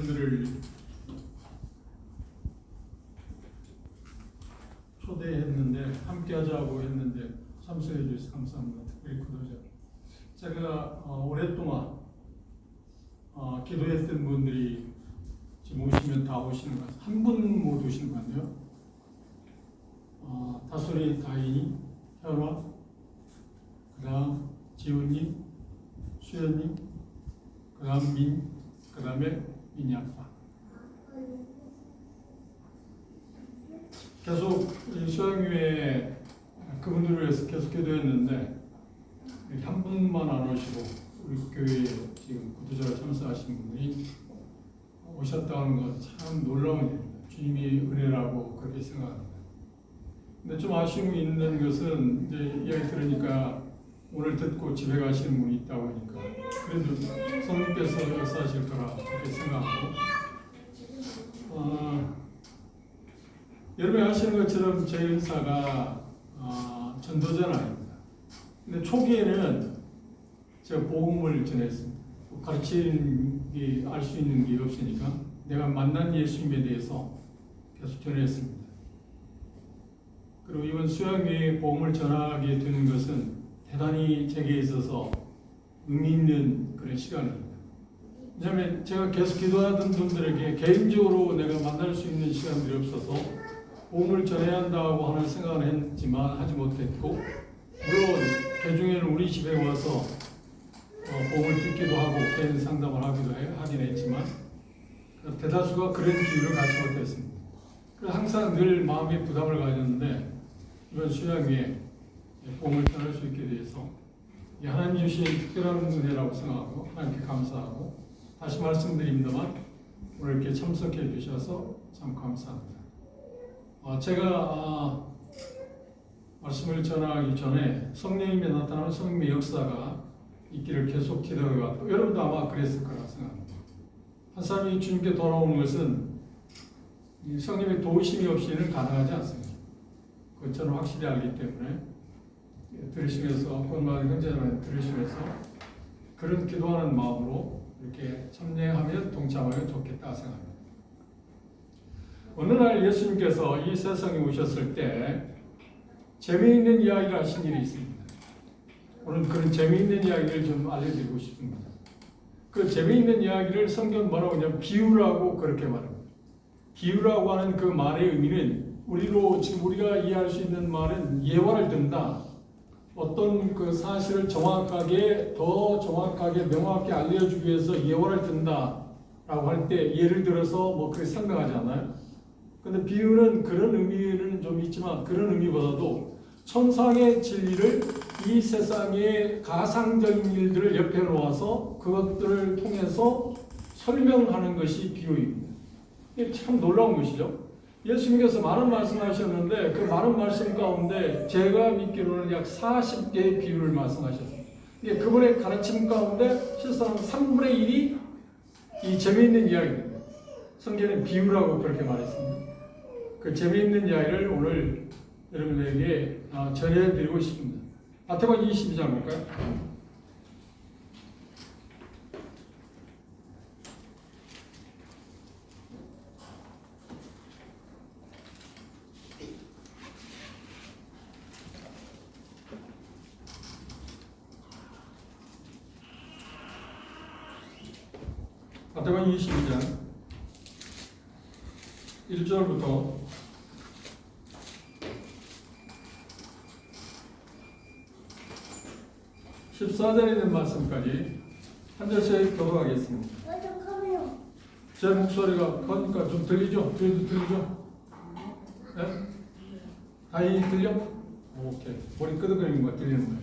여러분들을 초대했는데 함께 하자고 했는데 참석해 주셔서 감사합니다. 특별히 구도자. 제가 오랫동안 기도했던 분들이 지금 오시면 다 오시는 것 같아요. 한 분 못 오시는 것 같네요. 다솔이 다인이, 현화, 그 다음 지훈님, 수연님, 그 다음 그 다음에 민이 아빠. 계속 수양교회 그분들을 위해서 계속 기도했는데 한 분만 안 오시고 우리 교회에 지금 구도자로 참석하신 분들이 오셨다는 것 참 놀라운 일입니다. 주님이 은혜라고 그렇게 생각합니다. 근데 좀 아쉬움이 있는 것은 이제 이야기 들으니까 오늘 듣고 집에 가시는 분이 있다고 하니까 그래도 성령께서 역사하실 거라 그렇게 생각하고 여러분이 아시는 것처럼 제 은사가 전도자는 아닙니다. 근데 초기에는 제가 복음을 전했습니다. 가르치는 게 알 수 있는 게 없으니까 내가 만난 예수님에 대해서 계속 전했습니다. 그리고 이번 수양교회에 복음을 전하게 되는 것은 대단히 제게 있어서 의미 있는 그런 시간입니다. 왜냐하면 제가 계속 기도하던 분들에게 개인적으로 내가 만날 수 있는 시간들이 없어서 복음을 전해야 한다고 하는 생각을 했지만 하지 못했고, 물론 개중에는 우리 집에 와서 복음을 듣기도 하고 개인 상담을 하긴 했지만 대다수가 그런 기회를 갖지 못했습니다. 그래서 항상 늘 마음에 부담을 가졌는데 이번 수양회에 복음을 전할 수 있게 돼서 하나님 주신 특별한 은혜라고 생각하고 하나님께 감사하고, 다시 말씀드립니다만 오늘 이렇게 참석해 주셔서 참 감사합니다. 제가 말씀을 전하기 전에 성령님이 나타나는 성령의 역사가 있기를 계속 기도해 왔고, 여러분도 아마 그랬을 거라고 생각합니다. 한 사람이 주님께 돌아오는 것은 성령의 도우심이 없이는 가능하지 않습니다. 그건 저는 확실히 알기 때문에 들으시면서 권마을 형제자매 들으시면서 그런 기도하는 마음으로 이렇게 참여하면 동참하면 좋겠다 생각합니다. 어느 날 예수님께서 이 세상에 오셨을 때 재미있는 이야기를 하신 일이 있습니다. 오늘 그런 재미있는 이야기를 좀 알려드리고 싶습니다. 그 재미있는 이야기를 성경 뭐라고 하냐면 비유라고 그렇게 말합니다. 비유라고 하는 그 말의 의미는 지금 우리가 이해할 수 있는 말은 예화를 든다. 어떤 그 사실을 더 정확하게 명확하게 알려주기 위해서 예화를 든다라고 할 때 예를 들어서 그렇게 설명하지 않아요? 근데 비유는 그런 의미는 좀 있지만 그런 의미보다도 천상의 진리를 이 세상의 가상적인 일들을 옆에 놓아서 그것들을 통해서 설명하는 것이 비유입니다. 이게 참 놀라운 것이죠. 예수님께서 많은 말씀하셨는데 그 많은 말씀 가운데 제가 믿기로는 약 40개의 비유를 말씀하셨습니다. 이게 그분의 가르침 가운데 실상 3분의 1이 이 재미있는 이야기입니다. 성경은 비유라고 그렇게 말했습니다. 그 재미있는 이야기를 오늘 여러분들에게 전해드리고 싶습니다. 마태복음 22장 볼까요? 마태복음 22장 1절부터 14절에 있는 말씀까지 한 절씩 교독하겠습니다. 제 목소리가 커니까 좀 들리죠? 들리죠? 네? 다행히 들려? 오케이. 머리 끄덕거리는 거 들리는 거예요.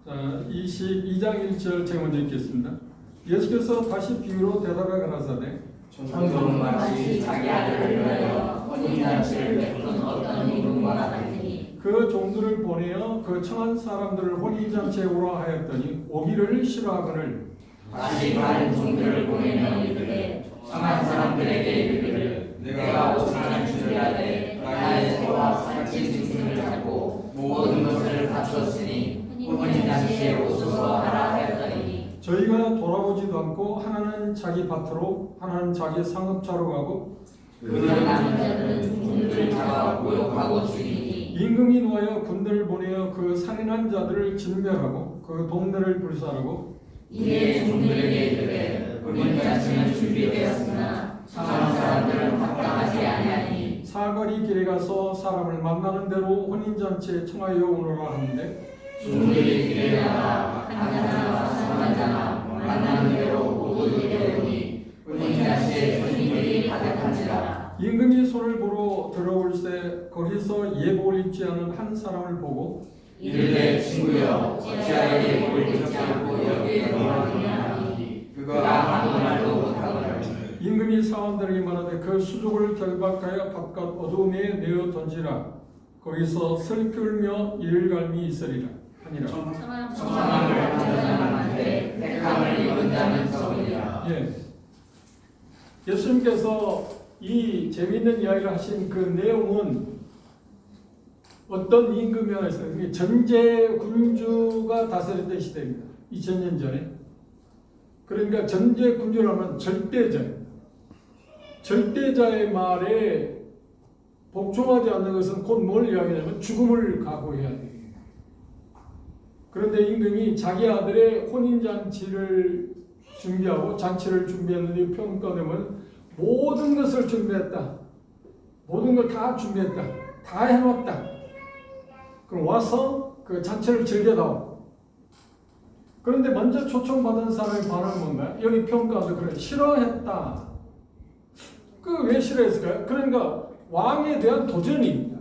자, 22장 1절 제가 먼저 읽겠습니다. 예수께서 다시 비유로 대답하여 가라사대 종종 마치 자기 아들을 위하여 혼인잔치를 베푸는 어떤 이름과 같으니 그 종들을 보내어 그 청한 사람들을 혼인잔치에 오라 하였더니 오기를 싫어하거늘 다시 다른 종들을 보내며 이르되 청한 사람들에게 이르기를 내가 5천을 준비하되 나의 소와 살찐 짐승을 잡고 모든 것을 갖추었으니 혼인잔치에 오소서 하라 하였더니 저희가 돌아보지도 않고 하나는 자기 밭으로 하나는 자기 상업차로 가고 그들 남은 자들은 종들을 잡아 모욕하고 죽이니 임금이 놓여 군대를 보내어 그 살인한 자들을 진멸하고 그 동네를 불살하고 이에 종들에게 이르되 우리 자신은 준비되었으나 상한 사람들은 합당하지 아니하니 사거리 길에 가서 사람을 만나는 대로 혼인잔치에 청하여 오너라 하는데 종들이 길에 나가 가난한 자나 상한 자나 만나는 대로 모두 이르오니 혼인잔치에 손님들이 가득한지라. 임금이 손을 보러 들어올새 거기서 예복을 입지 않은 한 사람을 보고 이르되 친구여 어찌하여 예복을 입지 않고 여기에 들어왔느냐 하니 그가 아무 말도 못하거늘 임금이 사원들에게 말하되 그 수족을 결박하여 바깥 어두움에 내어 던지라. 거기서 슬피 울며 이를갈미 있으리라 하니라. 청함을 받는 자만한테 택함을 입은 자는 적으리라. 예. 예수님께서 이 재미있는 이야기를 하신 그 내용은 어떤 임금이었어요? 전제 군주가 다스렸던 시대입니다. 2000년 전에. 그러니까 전제 군주라면 절대자예요. 절대자의 말에 복종하지 않는 것은 곧 뭘 이야기하냐면 죽음을 각오해야 돼요. 그런데 임금이 자기 아들의 혼인잔치를 준비하고 잔치를 준비했는데 평가되면 모든 것을 준비했다. 모든 걸 다 준비했다. 다 해놓았다. 그럼 와서 그 잔치를 즐겨다오. 그런데 먼저 초청받은 사람의 반응은 뭔가요? 여기 평가도 그래. 싫어했다. 그 왜 싫어했을까요? 그러니까 왕에 대한 도전입니다.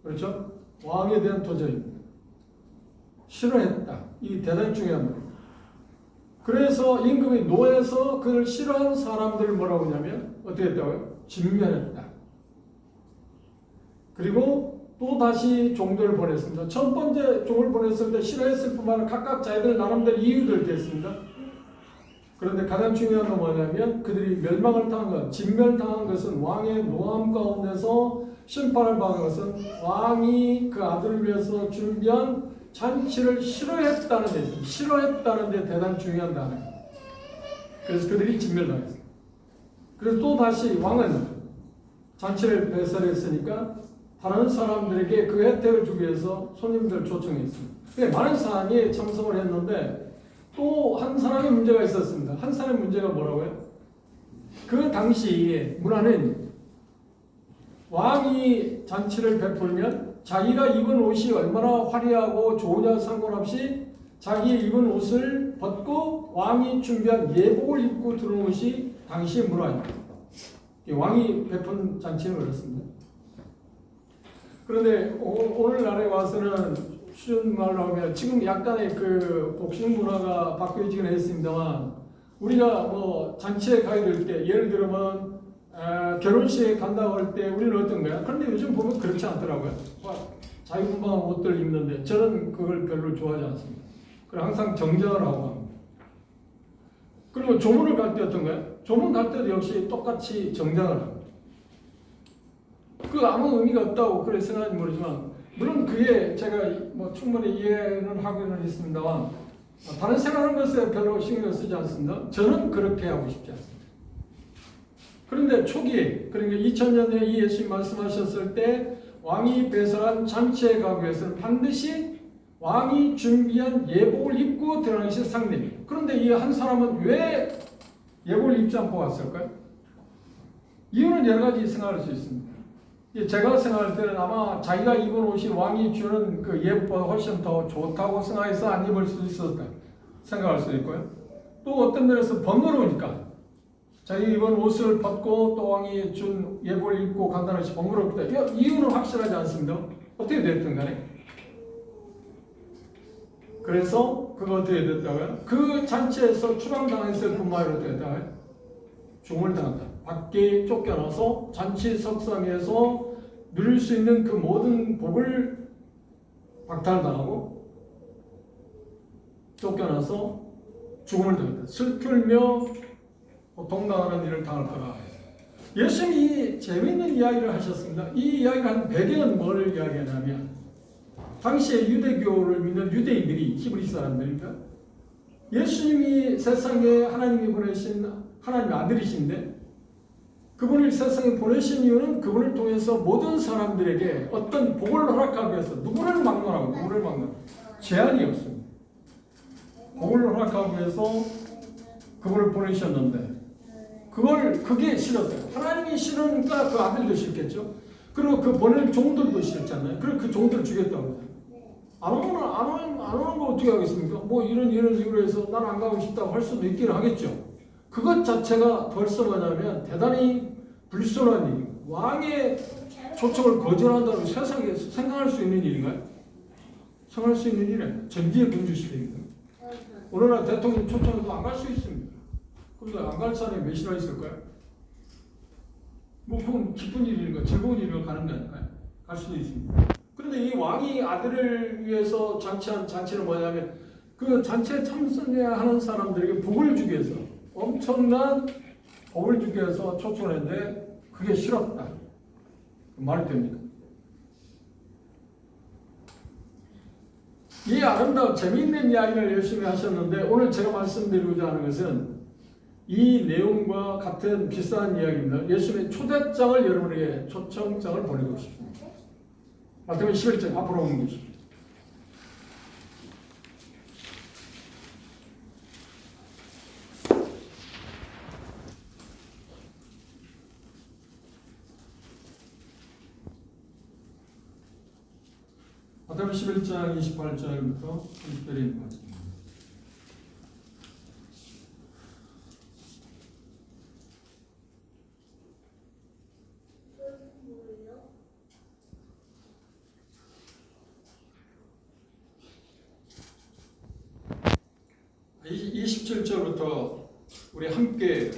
그렇죠? 왕에 대한 도전입니다. 싫어했다. 이 대단히 중요한 말입니다. 그래서 임금이 노에서 그를 싫어한 사람들을 뭐라고 하냐면 어떻게 했다고요? 진멸했다. 그리고 또 다시 종들을 보냈습니다. 첫 번째 종을 보냈을 때 싫어했을 뿐만 아니라 각각 자기들 나름대로 이유들을 댔습니다. 그런데 가장 중요한 건 뭐냐면 그들이 멸망을 당한 것, 진멸당한 것은 왕의 노함 가운데서 심판을 받은 것은 왕이 그 아들을 위해서 준비한 잔치를 싫어했다는 데 있습니다. 싫어했다는 데 대단히 중요한 단어예요. 그래서 그들이 진멸당했어요. 그래서 또 다시 왕은 잔치를 배설했으니까 다른 사람들에게 그 혜택을 주기 위해서 손님들을 초청했습니다. 많은 사람이 참석을 했는데 또 한 사람의 문제가 있었습니다. 한 사람의 문제가 뭐라고요? 그 당시 문화는 왕이 잔치를 베풀면 자기가 입은 옷이 얼마나 화려하고 좋으냐 상관없이 자기 입은 옷을 벗고 왕이 준비한 예복을 입고 들어오는 것이 당시의 문화입니다. 왕이 베푼 잔치는 그렇습니다. 그런데 오늘날에 와서는 쉬운 말로 하면 지금 약간의 그 복식 문화가 바뀌어지긴 했습니다만 우리가 뭐 잔치에 가게 될 때 예를 들면 결혼식에 간다고 할 때 우리는 어떤가요? 그런데 요즘 보면 그렇지 않더라고요. 자유분방한 옷들 입는데 저는 그걸 별로 좋아하지 않습니다. 그리고 항상 정장을 하고 합니다. 그리고 조문을 갈 때 어떤가요? 조문 갈 때도 역시 똑같이 정장을 합니다. 그 아무 의미가 없다고 그렇게 생각하지 모르지만 물론 그게 제가 뭐 충분히 이해는 하고는 있습니다만 다른 생각하는 것에 별로 신경을 쓰지 않습니다. 저는 그렇게 하고 싶지 않습니다. 그런데 초기에 그러니까 2000년에 이 예수님 말씀하셨을 때 왕이 배설한 잔치에 가기 위해서는 반드시 왕이 준비한 예복을 입고 들어가는 것이 상례입니다. 그런데 이 한 사람은 왜 예복을 입지 않고 왔을까요? 이유는 여러 가지 생각할 수 있습니다. 제가 생각할 때는 아마 자기가 입은 옷이 왕이 주는 그 예복보다 훨씬 더 좋다고 생각해서 안 입을 수도 있었다 생각할 수 있고요. 또 어떤 면에서 번거로우니까 자기 입은 옷을 벗고 또 왕이 준 예복을 입고 간다는 것이 번거롭다. 이유는 확실하지 않습니다. 어떻게 됐든 간에. 그래서 그거 어떻게 됐다고요? 그 잔치에서 추방당했을 뿐만 아니라 어떻게 됐다고요? 죽음을 당한다. 밖에 쫓겨나서 잔치 석상에서 누릴 수 있는 그 모든 복을 박탈당하고 쫓겨나서 죽음을 당했다. 슬피 울며 고통당하는 일을 당할 거라. 예수님이 재미있는 이야기를 하셨습니다. 이 이야기를 한 배경은 뭘 이야기하냐면 당시에 유대교를 믿는 유대인들이 히브리 사람들입니다. 예수님이 세상에 하나님이 보내신 하나님의 아들이신데 그분을 세상에 보내신 이유는 그분을 통해서 모든 사람들에게 어떤 복을 허락하기 위해서 누구를 막론하고 제한이 없습니다. 복을 허락하기 위해서 그분을 보내셨는데 그게 싫었어요. 하나님이 싫으니까 그 아들도 싫겠죠. 그리고 그 보낼 종들도 싫잖아요. 그리고 그 종들 죽였다고 그러잖아요. 안 오는 거 어떻게 하겠습니까? 뭐 이런 이유로 해서 난 안 가고 싶다고 할 수도 있기는 하겠죠. 그것 자체가 벌써 뭐냐면 대단히 불순한 일이고 왕의 초청을 거절한다고 세상에서 생각할 수 있는 일인가요? 생각할 수 있는 일이에요. 전기의 군주시대입니다. 오늘날 대통령 초청해도 안 갈 수 있습니다. 그러니까 안 갈 사람이 몇이나 있을까요? 뭐 그건 기쁜 일인가 즐거운 일을 가는 게 아닐까요? 갈 수도 있습니다. 그런데 이 왕이 아들을 위해서 잔치한 잔치는 뭐냐면 그 잔치에 참석하는 사람들에게 복을 주기 위해서 엄청난 복을 주기 위해서 초청을 했는데 그게 싫었다. 말이 됩니까? 이 아름다운 재미있는 이야기를 열심히 하셨는데 오늘 제가 말씀드리고자 하는 것은 이 내용과 같은 비슷한 이야기입니다. 예수님의 초대장을 여러분에게 초청장을 보내고 싶습니다. 마태복음 11장 앞으로 오는 것입니다. 마태복음 11장 28절부터 30절에 있는 말씀입니다. 이 27절부터 우리 함께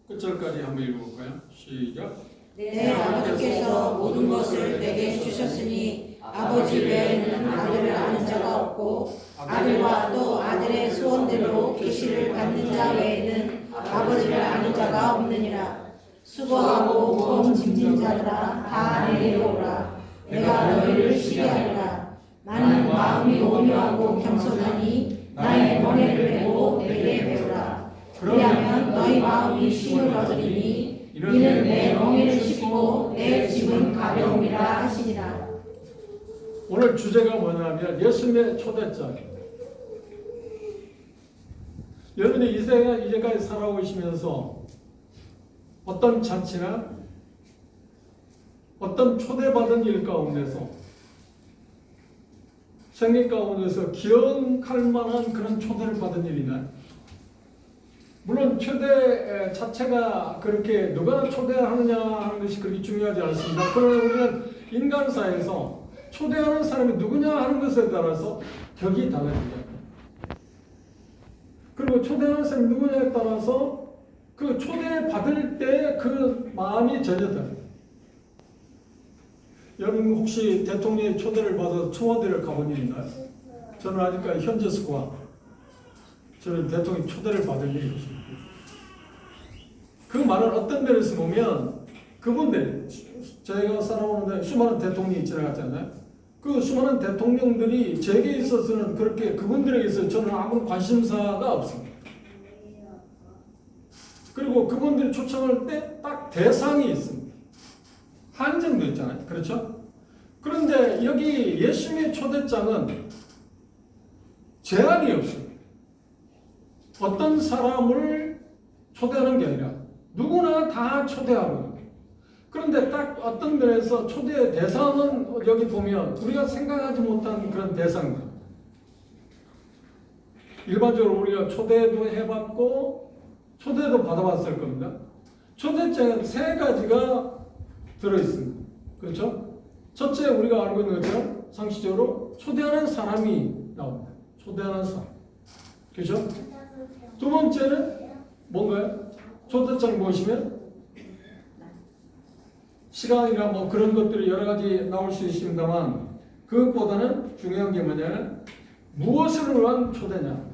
끝절까지 한번 읽어볼까요? 시작. 내 아버지께서 모든 것을 내게 주셨으니 아버지 외에는 아들을 아는 자가 없고 아들과 또 아들의 소원대로 계시를 받는 자 외에는 아버지를 아는 자가 없느니라. 수고하고 무거운 짐진 자들아 다 내게로 오라. 내가 너희를 쉬게 하리라. 나는 마음이 온유하고 겸손하니 나의 멍에를 메고 내게 배우라. 그리하면 너희 마음이 쉼을 얻으리니 이는 내 멍에를 씻고 내 짐은 가벼움이라 하시니라. 오늘 주제가 뭐냐면 예수님의 초대장. 여러분이 이제까지 살아오시면서 어떤 잔치나 어떤 초대받은 일 가운데서 생애 가운데서 기억할 만한 그런 초대를 받은 일이나요? 물론 초대 자체가 그렇게 누가 초대하느냐 하는 것이 그렇게 중요하지 않습니다. 그러나 우리는 인간사에서 초대하는 사람이 누구냐 하는 것에 따라서 격이 달라집니다. 그리고 초대하는 사람이 누구냐에 따라서 그 초대받을 때 그 마음이 전혀다릅니다. 여러분 혹시 대통령의 초대를 받아서 청와대를 가본 일 있나요? 저는 아직까지 현재 스코어 저는 대통령 초대를 받을 일이 없습니다. 그 말은 어떤 데에서 보면 그분들 저희가 살아오는데 수많은 대통령이 지나갔잖아요. 그 수많은 대통령들이 제게 있어서는 그렇게 그분들에게서 저는 아무런 관심사가 없습니다. 그리고 그분들이 초청할 때 딱 대상이 있습니다. 한정도 있잖아요. 그렇죠? 그런데 여기 예수님의 초대장은 제한이 없습니다. 어떤 사람을 초대하는 게 아니라 누구나 다 초대하고 그런데 딱 어떤 면에서 초대 대상은 여기 보면 우리가 생각하지 못한 그런 대상들 일반적으로 우리가 초대도 해봤고 초대도 받아봤을 겁니다. 초대장은 세 가지가 들어있습니다. 그렇죠? 첫째 우리가 알고 있는 것처럼 상식적으로 초대하는 사람이 나옵니다. 초대하는 사람. 그렇죠? 두 번째는 뭔가요? 초대장 보시면 시간이나 뭐 그런 것들이 여러 가지 나올 수 있습니다만 그것보다는 중요한 게 뭐냐면 무엇을 위한 초대냐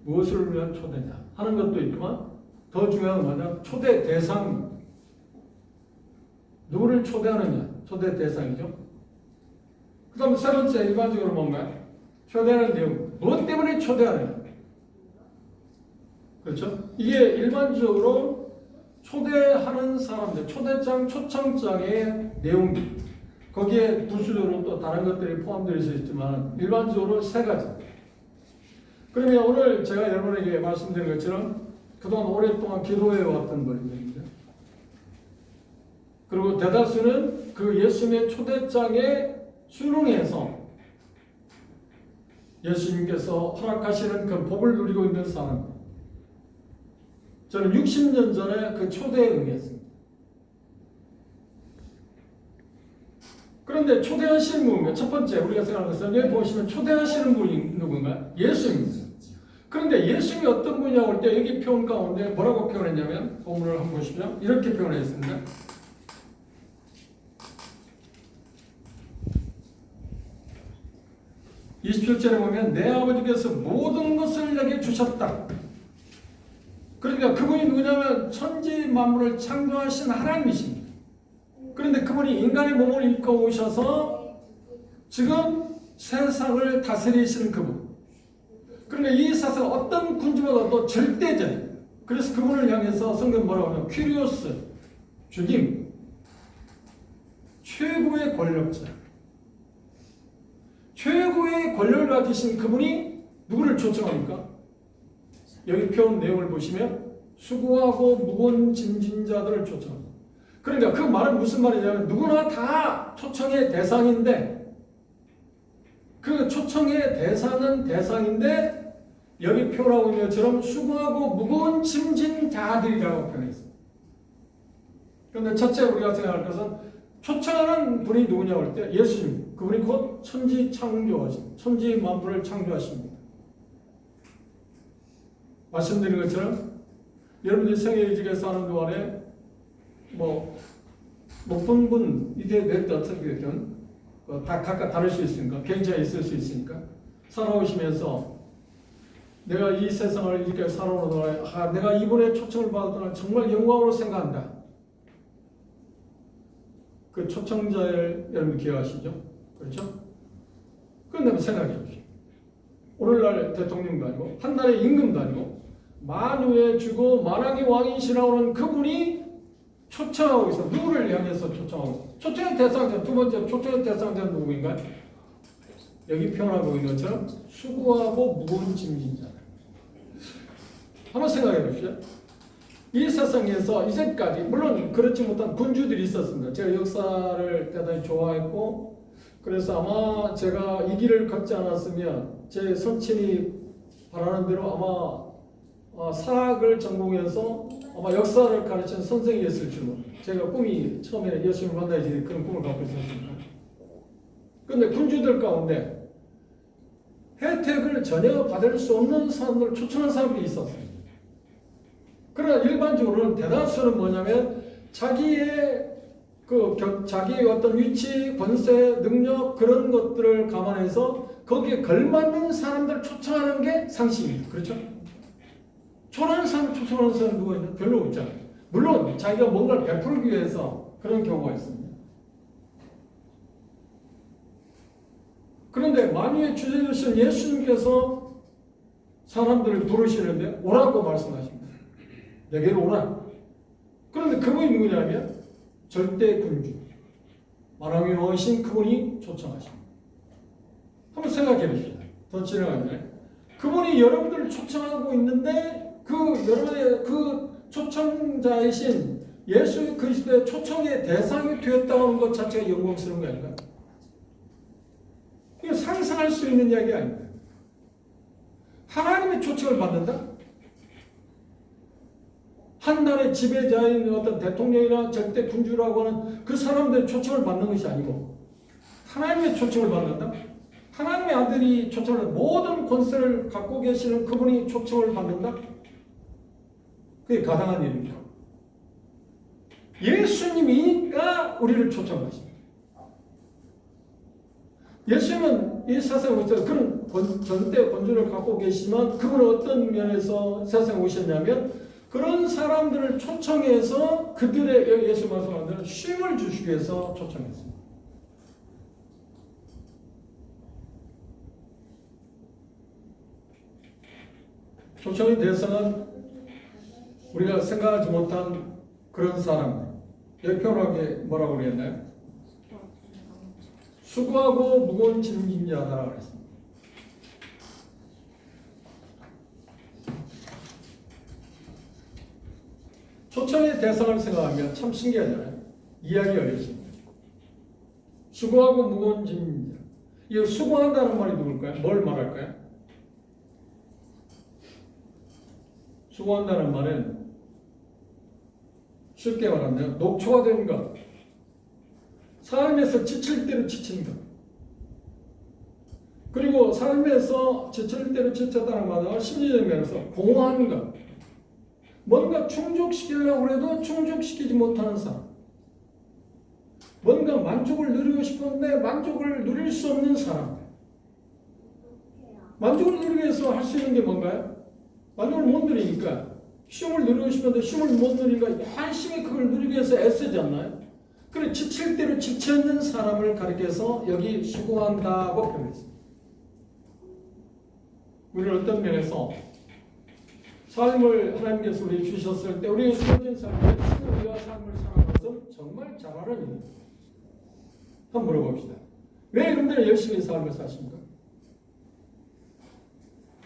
무엇을 위한 초대냐 하는 것도 있지만 더 중요한 건 뭐냐 초대 대상 누구를 초대하느냐 초대 대상이죠. 그 다음 세 번째 일반적으로 뭔가요? 초대하는 내용 무엇 때문에 초대하느냐? 그렇죠? 이게 일반적으로 초대하는 사람들, 초대장, 초청장의 내용입니다. 거기에 부수적으로 또 다른 것들이 포함되어 있지만 일반적으로 세 가지. 그러면 오늘 제가 여러분에게 말씀드린 것처럼 그동안 오랫동안 기도해 왔던 분입니다. 그리고 대다수는 그 예수님의 초대장에 순응해서 예수님께서 허락하시는 그 복을 누리고 있는 사람. 저는 60년 전에 그 초대에 응했습니다. 그런데 초대하시는 분은 첫 번째 우리가 생각하는 것은 여기 보시면 초대하시는 분이 누군가? 예수님입니다. 그런데 예수님이 어떤 분이냐고 할 때 여기 표현 가운데 뭐라고 표현했냐면 본문을 한번 보시면 이렇게 표현했습니다. 27절에 보면 내 아버지께서 모든 것을 내게 주셨다. 그러니까 그분이 누구냐면 천지 만물을 창조하신 하나님이십니다. 그런데 그분이 인간의 몸을 입고 오셔서 지금 세상을 다스리시는 그분. 그러니까 이 세상 어떤 군주보다도 절대적인. 그래서 그분을 향해서 성경 뭐라고 하냐면 퀴리오스, 주님, 최고의 권력자. 최고의 권력을 가지신 그분이 누구를 초청합니까? 여기 표현 내용을 보시면 수고하고 무거운 짐진 자들을 초청합니다. 그러니까 그 말은 무슨 말이냐면 누구나 다 초청의 대상인데 그 초청의 대상은 대상인데 여기 표현하고 있는 것처럼 수고하고 무거운 짐진 자들이라고 표현했습니다. 그런데 첫째 우리가 생각할 것은 초청하는 분이 누구냐고 할 때 예수님, 그분이 곧 천지 창조하신, 천지 만물을 창조하십니다. 말씀드린 것처럼 여러분들이 생애일직에서 하는 동안에 뭐 높은 분, 이게 몇 어떻게 됐든 다 각각 다를 수 있으니까 개인차가 있을 수 있으니까 살아오시면서 내가 이 세상을 이렇게 살아오는 동안에 내가 이분의 초청을 받았다는 정말 영광으로 생각한다. 그 초청자를 여러분 기억하시죠? 그렇죠? 그런데 생각해 보십시오. 오늘날 대통령도 아니고 한 나라의 임금도 아니고 만유의 주고 만왕의 왕이시라고 하는 그분이 초청하고 있어. 누구를 향해서 초청하고 있어? 초청의 대상자, 두 번째 초청의 대상자는 누구인가요? 여기 표현하고 있는 것처럼 수고하고 무거운 짐진 자. 한번 생각해 보십시오. 이 세상에서 이제까지 물론 그렇지 못한 군주들이 있었습니다. 제가 역사를 대단히 좋아했고 그래서 아마 제가 이 길을 걷지 않았으면 제 선친이 바라는 대로 아마 사학을 전공해서 아마 역사를 가르치는 선생이었을 줄로 제가 꿈이 처음에 예수님을 만나야지 그런 꿈을 갖고 있었습니다. 그런데 군주들 가운데 혜택을 전혀 받을 수 없는 사람들을 초청한 사람들이 있었어요. 그러나 일반적으로는 대다수는 뭐냐면 자기의 자기의 어떤 위치, 권세, 능력 그런 것들을 감안해서 거기에 걸맞는 사람들을 초청하는 게 상식입니다. 그렇죠? 초라한 사람 초청하는 사람 누가 있나? 별로 없잖아요. 물론 자기가 뭔가를 베풀기 위해서 그런 경우가 있습니다. 그런데 만유의 주제이신 예수님께서 사람들을 부르시는데 오라고 말씀하십니다. 내게로 오라. 그런데 그분이 누구냐면 절대 군주 만왕의 왕이신 그분이 초청하십니다. 한번 생각해 보십시오. 더 진행하기 전에 그분이 여러분들을 초청하고 있는데 그 여러분의 그 초청자이신 예수 그리스도의 초청의 대상이 되었다는 것 자체가 영광스러운 게 아닌가요? 이거 상상할 수 있는 이야기 아닙니다. 하나님의 초청을 받는다? 한 나라의 지배자인 어떤 대통령이나 절대 군주라고 하는 그 사람들의 초청을 받는 것이 아니고 하나님의 초청을 받는다? 하나님의 아들이 초청을 모든 권세를 갖고 계시는 그분이 초청을 받는다? 그게 가당한 일입니다. 예수님이니까 우리를 초청하십니다. 예수님은 이 세상에 오셔서 그런 전대 권주를 갖고 계시지만 그분은 어떤 면에서 세상에 오셨냐면 그런 사람들을 초청해서 그들의 예수 말씀하는 대로 쉼을 주시기 위해서 초청했습니다. 초청의 대상은 우리가 생각하지 못한 그런 사람들. 여기 표현하게 뭐라고 그랬나요? 수고하고 무거운 짐진 자다라고 그랬습니다. 초청의 대상을 생각하면 참 신기하잖아요. 이해하기 어렵습니다. 수고하고 무거운 짐진 자. 이 수고한다는 말이 누굴까요? 뭘 말할까요? 수고한다는 말은 쉽게 말하면 녹초가 된 것, 삶에서 지칠 대로 지친 것, 그리고 삶에서 지칠 대로 지쳤다는 말은 심리적 면에서 공허한 것, 뭔가 충족시키려고 해도 충족시키지 못하는 사람, 뭔가 만족을 누리고 싶은데 만족을 누릴 수 없는 사람. 만족을 누리기 위해서 할 수 있는 게 뭔가요? 만족을 못 누리니까 쉼을 누리고 싶은데 쉼을 못 누리니까 열심히 그걸 누리기 위해서 애쓰지 않나요? 그래 지칠 대로 지쳐있는 사람을 가리켜서 여기 수고한다고 표현했습니다. 우리는 어떤 면에서 삶을 하나님께서 우리 주셨을 때 우리의 주어진 삶을 신을 삶을 사는 것은 정말 잘하는 일입니다. 한번 물어봅시다. 왜 여러분들은 열심히 삶을 사십니까?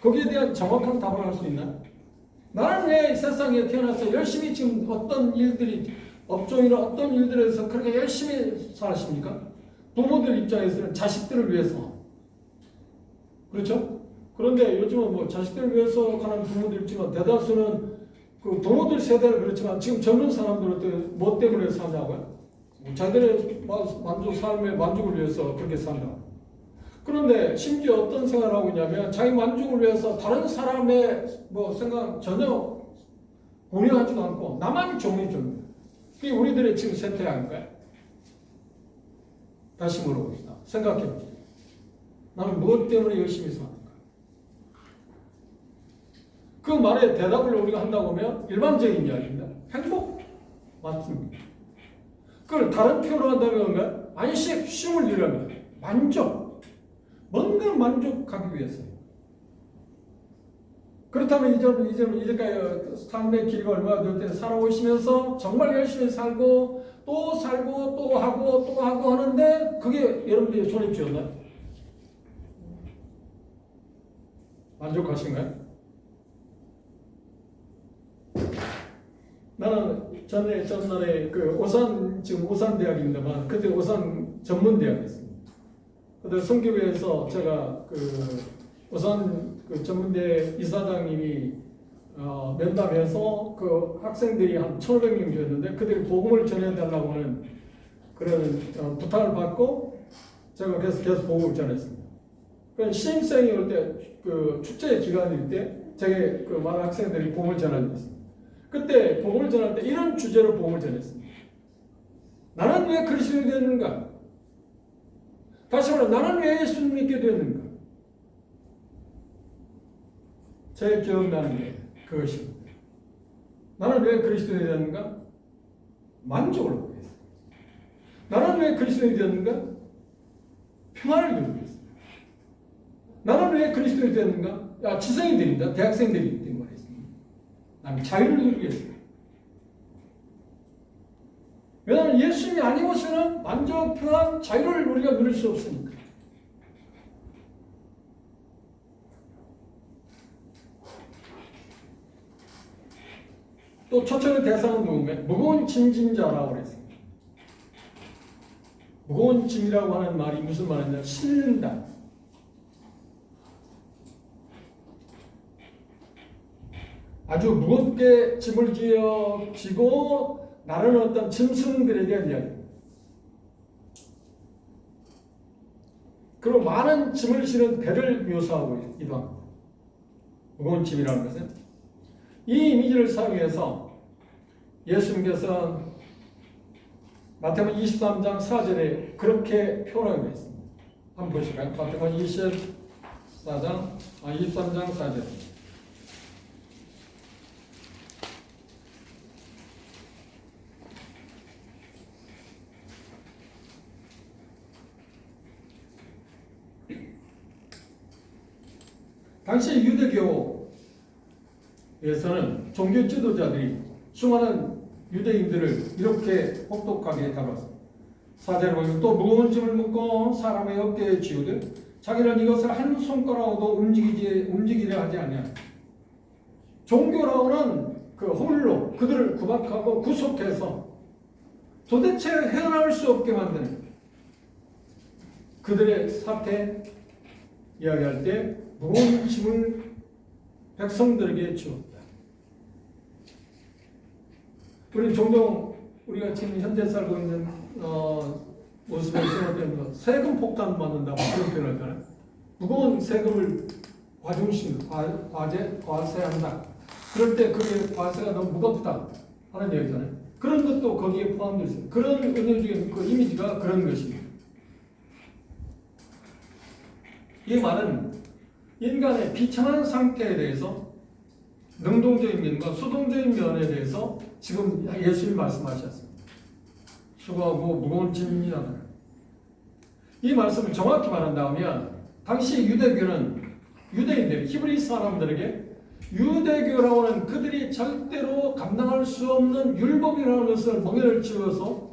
거기에 대한 정확한 답을 할 수 있나요? 나는 왜 세상에 태어나서 열심히 지금 어떤 일들이 업종이나 어떤 일들에서 그렇게 열심히 사십니까? 부모들 입장에서는 자식들을 위해서 그렇죠? 그런데 요즘은 뭐 자식들을 위해서 가는 부모들 있지만 대다수는 그 부모들 세대는 그렇지만 지금 젊은 사람들은 뭐 때문에 사냐고요? 자기들의 만족 삶의 만족을 위해서 그렇게 산다. 그런데 심지어 어떤 생각을 하고 있냐면 자기 만족을 위해서 다른 사람의 뭐 생각 전혀 고려하지도 않고 나만 종이 줍니다. 그게 우리들의 지금 세태 아닌가요? 다시 물어봅시다. 생각해 봅시다. 나는 무엇 때문에 열심히 사는가? 그 말에 대답을 우리가 한다고 하면 일반적인 이야기입니다. 행복 맞습니다. 그걸 다른 표현으로 한다면 안식, 쉼을 누려합니다. 만족, 뭔가 만족하기 위해서. 그렇다면 이제까지 삶의 길이가 얼마나 될 때 살아오시면서 정말 열심히 살고 또 살고 또 하고 하는데 그게 여러분들이 손에 쥐었나요? 만족하신가요? 나는 전날에 지금 오산 대학입니다만 그때 오산 전문 대학이었습니다. 그때 성교회에서 제가 오산 전문대 이사장님이 면담해서 그 학생들이 한 1,500명 되었는데 그들이 복음을 전해달라고 하는 그런 부탁을 받고 제가 계속 복음을 전했습니다. 그 신입생이 올 때 그 축제 기간일 때 제게 그 많은 학생들이 복음을 전하고 있습니다. 그때 복음을 전할 때 이런 주제로 복음을 전했습니다. 나는 왜 그리스도인이 되었는가? 다시 말해 나는 왜 예수님 믿게 되었는가? 제 기억나는 게 그것입니다. 나는 왜 그리스도인이 되었는가? 만족을 위해서. 나는 왜 그리스도인이 되었는가? 평안을 누리기 위해서. 나는 왜 그리스도인이 되었는가? 지성인들입니다. 대학생들이기 때문에 말했습니다. 나는 자유를 누리기 위해서. 왜냐하면 예수님이 아니고서는 만족, 평안, 자유를 우리가 누릴 수 없으니까. 또 초청의 대상은 누구면 무거운 짐진자라고 그랬습니다. 무거운 짐이라고 하는 말이 무슨 말이냐? 실른다. 아주 무겁게 짐을 지고 나르는 어떤 짐승들에 대한 이야기입니다. 그리고 많은 짐을 실은 배를 묘사하고 있기도 합니다. 무거운 짐이라는 것은 이 이미지를 사용해서 예수님께서 마태복음 23장 4절에 그렇게 표현하고 있습니다. 한번 보실까요? 마태복음 23장 4절. 당시 유대교 에서는 종교 지도자들이 수많은 유대인들을 이렇게 혹독하게 다뤘습니다. 사제를 보면 또 무거운 짐을 묶고 사람의 어깨에 쥐우되 자기는 이것을 한 손가락으로도 움직이려 하지 아니하니 종교라고는 그 홀로 그들을 구박하고 구속해서 도대체 헤어나올 수 없게 만드는 그들의 사태 이야기할 때 무거운 짐을 백성들에게 주었다. 우리 종종 우리가 지금 현재 살고 있는 모습을 생각하면 세금 폭탄 받는다고 그런 표현을 하잖아요. 무거운 세금을 과세한다. 그럴 때 그게 과세가 너무 무겁다 하는 얘기잖아요. 그런 것도 거기에 포함되어 있어요. 그런 은혜적인 그 이미지가 그런 것입니다. 이 말은 인간의 비천한 상태에 대해서 능동적인 면과 수동적인 면에 대해서 지금 예수님이 말씀하셨습니다. 수고하고 무거운 짐이라는 이 말씀을 정확히 말한다면 당시 유대교는 유대인들, 히브리 사람들에게 유대교라고 하는 그들이 절대로 감당할 수 없는 율법이라는 것을 멍에를 씌워서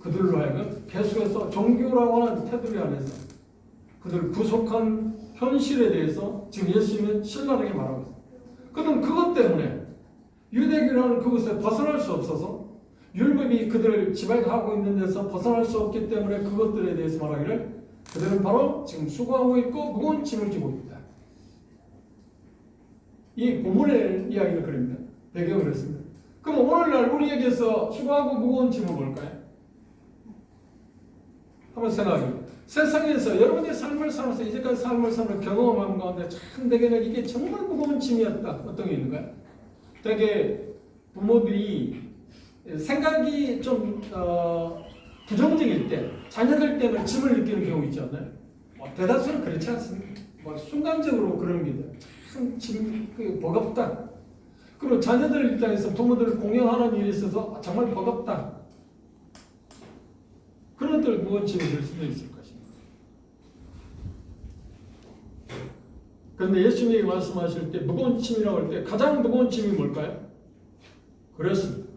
그들로 하여금 계속해서 종교라고 하는 테두리 안에서 그들을 구속한 현실에 대해서 지금 예수님은 신랄하게 말하고 있습니다. 그들은 그것 때문에 유대교라는 그것에 벗어날 수 없어서 율법이 그들을 지배하고 있는 데서 벗어날 수 없기 때문에 그것들에 대해서 말하기를 그들은 바로 지금 수고하고 있고 무거운 짐을 지고 있다. 이 본문의 이야기가 그럽니다. 배경을 그랬습니다. 그럼 오늘날 우리에게서 수고하고 무거운 짐은 뭘까요? 한번 생각해요. 세상에서 여러분의 삶을 살면서 이제까지 삶을 살면서 경험한 가운데 참 대개는 이게 정말 무거운 짐이었다. 어떤 게 있는가요? 되게 부모들이 생각이 좀 부정적일 때 자녀들 때문에 짐을 느끼는 경우 있지 않나요? 대다수는 그렇지 않습니다. 순간적으로 그런 게 참 짐 버겁다. 그리고 자녀들 입장에서 부모들을 공경하는 일이 있어서 정말 버겁다. 그런 들 무거운 짐이 될 수도 있을 것입니다. 그런데 예수님이 말씀하실 때 무거운 짐이라고 할 때 가장 무거운 짐이 뭘까요? 그렇습니다.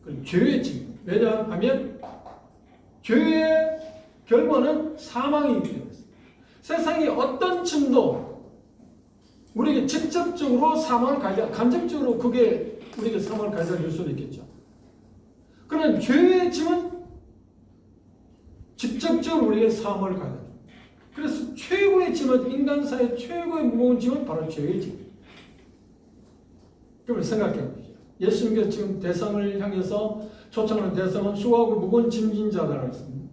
그 죄의 짐. 왜냐하면 죄의 결과는 사망이기 때문에 세상의 어떤 짐도 우리에게 직접적으로 사망을 간접적으로 그게 우리에게 사망을 가져다 줄 수도 있겠죠. 그러나 죄의 짐은 직접적으로 우리에게 사망을 가져다 줍니다. 그래서 최고의 짐은 인간사의 최고의 무거운 짐은 바로 죄의 짐. 그걸 생각해 보시죠. 예수님께서 지금 대상을 향해서 초청하는 대상은 수고하고 무거운 짐진 자라고 했습니다.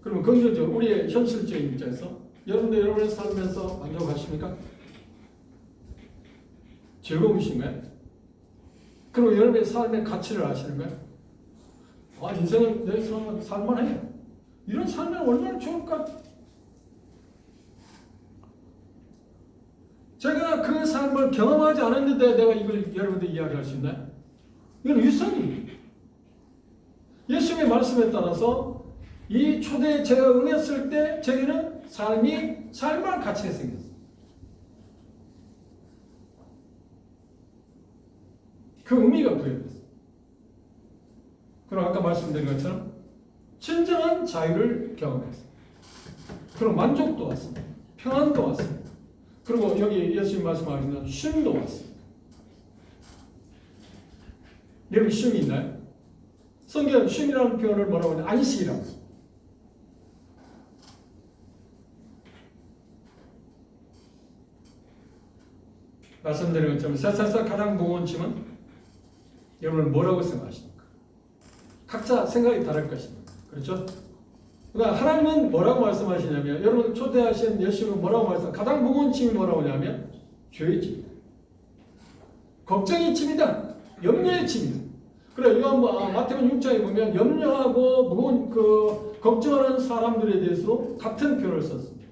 그러면 긍정적으로 우리의 현실적인 입장에서 여러분의 삶에서 만족하십니까? 즐거우신가요? 그리고 여러분의 삶의 가치를 아시는가요? 인생은 내 삶은 살만해. 이런 삶은 얼마나 좋을까? 제가 그 삶을 경험하지 않았는데 내가 이걸 여러분들 이야기할 수 있나요? 이건 유선입니다. 예수님의 말씀에 따라서 이 초대에 제가 응했을 때 저에게는 삶이 살만한 가치가 생겼어요. 그 의미가 부여됐어요. 그럼 아까 말씀드린 것처럼 진정한 자유를 경험했어요. 그리고 만족도 왔습니다. 평안도 왔습니다. 그리고 여기 예수님 말씀하시는 쉼도 왔습니다. 여러분 쉼이 있나요? 성경은 쉼이라는 표현을 뭐라고 하냐? 안식이라고. 말씀드린 것처럼 세상에서 가장 무거운 짐은 여러분은 뭐라고 생각하십니까? 각자 생각이 다를 것입니다. 그렇죠? 그러니까 하나님은 뭐라고 말씀하시냐면 여러분 초대하신 예수님은 뭐라고 말씀하시냐면 가장 무거운 짐이 뭐라고 하냐면 죄의 짐, 걱정의 짐이다. 염려의 짐이다. 그래 이거 마태복음 6장에 보면 염려하고 무거운 걱정하는 사람들에 대해서 같은 표현을 썼습니다.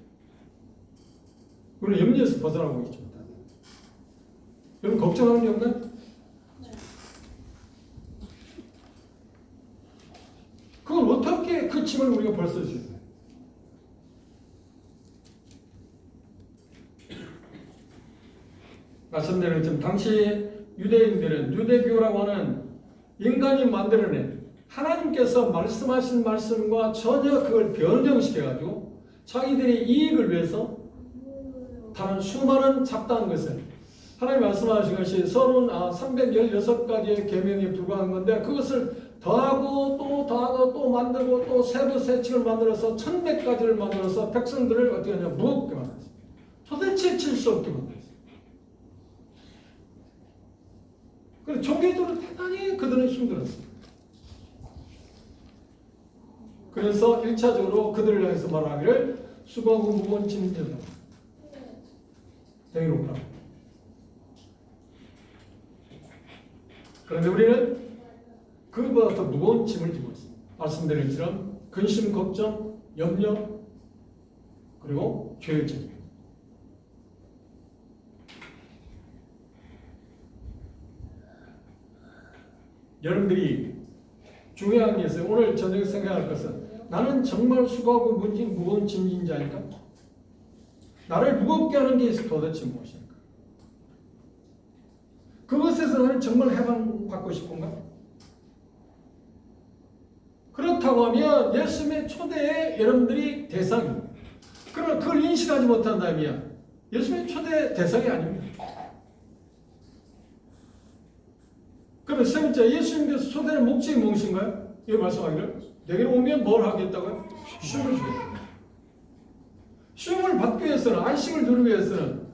우리는 염려에서 벗어나고 있죠. 여러분 걱정하는 게 없나요? 그걸 어떻게 그 짐을 우리가 벌 수 있어요? 말씀드린 것처럼 당시 유대인들은 유대교라고 하는 인간이 만들어낸 하나님께서 말씀하신 말씀과 전혀 그걸 변경시켜가지고 자기들의 이익을 위해서 다른 수많은 잡다한 것을 하나님 말씀하신 것이 316가지의 계명에 불과한 건데 그것을 더하고 또 더하고 또 만들고 또 세부 세칙을 만들어서 1100가지를 만들어서 백성들을 어떻게 하냐 무겁게 만들었어요. 도대체 칠 수 없게 만들었어요. 그래서 종교적으로 대단히 그들은 힘들었어요. 그래서 1차적으로 그들을 향해서 말하기를 수고하고 무거운 짐을 져라. 내게로 오라. 그런데 우리는 그보다 더 무거운 짐을 지고 있습니다. 말씀드린 것처럼 근심, 걱정, 염려, 그리고 죄의 짐. 여러분들이 중요한 게 있어요. 오늘 저녁에 생각할 것은 나는 정말 수고하고 무거운 짐진 자일까? 나를 무겁게 하는 게 도대체 무엇일까? 그것에서 나는 정말 해방받고 싶은가? 그렇다고 하면 예수님의 초대에 여러분들이 대상입니다. 그러나 그걸 인식하지 못한다면 예수님의 초대 대상이 아닙니다. 그러면 세 번째, 예수님께서 초대는 목적이 무엇인가요? 이거 말씀하기를 내게로 오면 뭘 하겠다고요? 쉼을 주겠다. 쉼을 받기 위해서는, 안식을 누리기 위해서는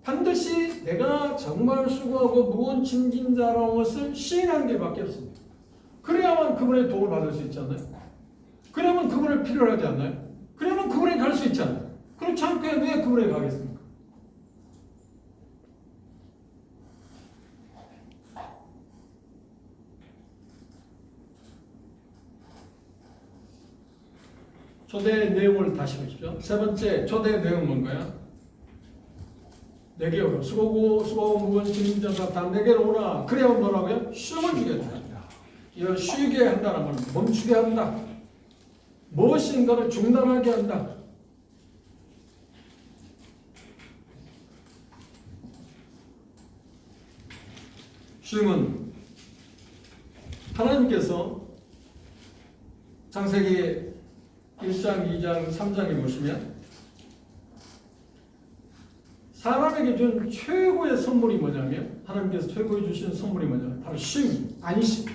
반드시 내가 정말 수고하고 무거운 짐진 자라는 것을 시인하는 게 밖에 없습니다. 그래야만 그분의 도움을 받을 수 있지 않나요? 그래야만 그분을 필요로 하지 않나요? 그래야만 그분에 갈 수 있지 않나요? 그렇지 않고 왜 그분에 가겠습니까? 초대의 내용을 다시 보십시오. 세 번째, 초대의 내용은 뭔가요? 내게 오라. 수고하고 무거운 짐진 자가 다 내게로 오라. 그래야 뭐라고요? 쉼을 주겠다. 이걸 쉬게 한다는 건 멈추게 한다. 무엇인가를 중단하게 한다. 쉼은 하나님께서 창세기 1장, 2장, 3장에 보시면 사람에게 준 최고의 선물이 뭐냐면 하나님께서 최고에 주신 선물이 뭐냐면 바로 쉼, 안식.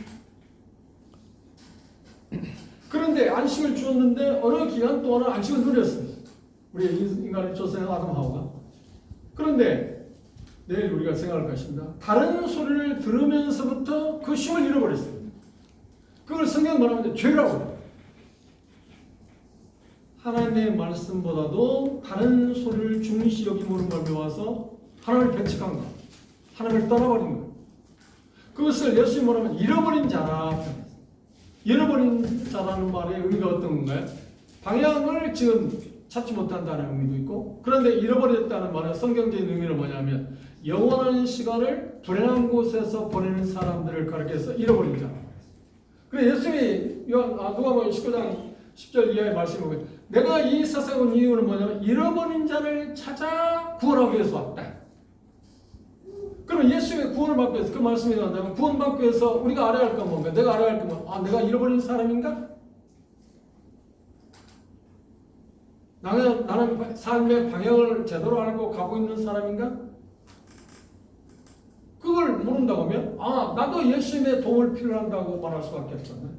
그런데 안식을 주었는데 어느 기간 동안은 안식을 누렸습니다. 우리 인간의 조상의 아담 하와가. 그런데 내일 우리가 생각할 것입니다. 다른 소리를 들으면서부터 그 쉼을 잃어버렸습니다. 그걸 성경 말하면 죄라고 해요. 하나님의 말씀보다도 다른 소리를 중시 여김으로 말미암아서 하나님을 배척한 것, 하나님을 떠나버린 것. 그것을 예수님 뭐라면 잃어버린 자라. 잃어버린 자라는 말의 의미가 어떤 건가요? 방향을 지금 찾지 못한다는 의미도 있고, 그런데 잃어버렸다는 말의 성경적인 의미는 뭐냐면 영원한 시간을 불행한 곳에서 보내는 사람들을 가리켜서 잃어버린 자. 그래서 예수님이 누가복음 19장 10절 이하의 말씀을 보면 내가 이 세상에 온 이유는 뭐냐면 잃어버린 자를 찾아 구원하기 위해서 왔다. 그러면 예수님의 구원을 받기 위해서 그 말씀이 나온다면 구원받기 위해서 우리가 알아야 할 건 뭔가? 내가 알아야 할 건 뭔가? 내가 잃어버린 사람인가? 나는 삶의 방향을 제대로 알고 가고 있는 사람인가? 그걸 모른다고 하면 나도 예수님의 도움을 필요한다고 말할 수밖에 없잖아요.